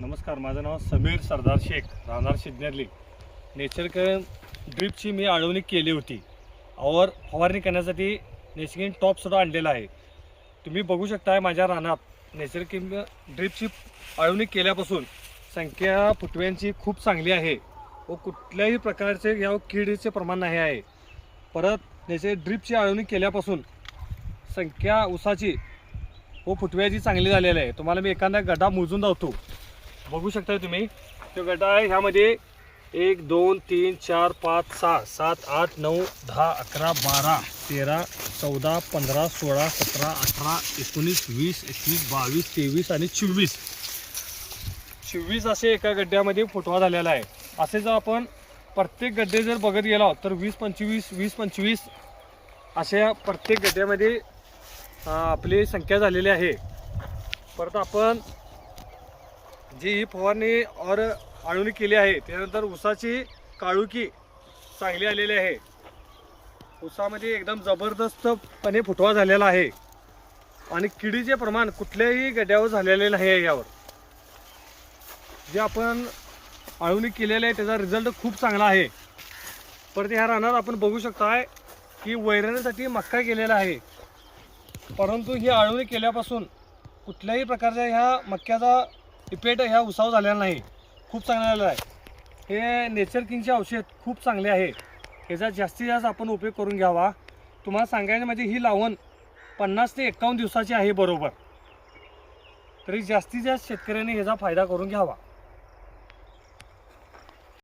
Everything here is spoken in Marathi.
नमस्कार, माझं नाव समीर सरदार शेख, राहणार सिद्नेरली. नेचरकन ड्रिपची मी आळवणी केली होती. और फवारणी करण्यासाठी नेचरकिंग टॉपसुद्धा आणलेला आहे. तुम्ही बघू शकता माझ्या रानात नेचरकिंग ड्रिपची आळवणी केल्यापासून संख्या फुटव्यांची खूप चांगली आहे व कुठल्याही प्रकारचे या किडीचे प्रमाण नाही आहे. परत नेचर ड्रिपची आळवणी केल्यापासून संख्या ऊसाची व फुटव्याची चांगली झालेली आहे. तुम्हाला मी एखादा गड्डा मोजून दाखवतो. बघू शकता तुम्ही तो गड्डा आहे. ह्यामध्ये 1 2 3 4 5 6 7 8 9 10 11 12 13 14 15 16 17 18 19 20 21 22 23 आणि 24 असे एका गड्ड्यामध्ये फुटवा झालेला आहे. असे जर आपण प्रत्येक गड्डे जर बघत गेलो तर 20-25 अशा प्रत्येक गड्ड्यामध्ये आपली संख्या झालेली आहे. परत आपण जी ही फवारणी और आळवणी केली आहे त्यानंतर ऊसाची काळुकी चांगली आलेली आहे. ऊसामध्ये एकदम जबरदस्तपणे फुटवा झालेला आहे आणि किडीचे प्रमाण कुठल्याही गड्ड्यावर झालेले नाही आहे. यावर जे आपण आळवणी केलेले आहे त्याचा रिझल्ट खूप चांगला आहे. परत ह्या रानात आपण बघू शकता की वैरणीसाठी मक्का केलेला आहे, परंतु ही आळवणी केल्यापासून कुठल्याही प्रकारच्या ह्या मक्याचा इफेक्ट ह्या उसाव झालेला नाही. खूप चांगला झालेला आहे. हे नेचरकिंगचे औषध खूप चांगले आहे. ह्याचा जास्तीत जास्त आपण उपयोग करून घ्यावा. तुम्हाला सांगायचं म्हणजे ही लावण 50 ते 51 दिवसाची आहे बरोबर. तरी जास्तीत जास्त शेतकऱ्यांनी ह्याचा फायदा करून घ्यावा.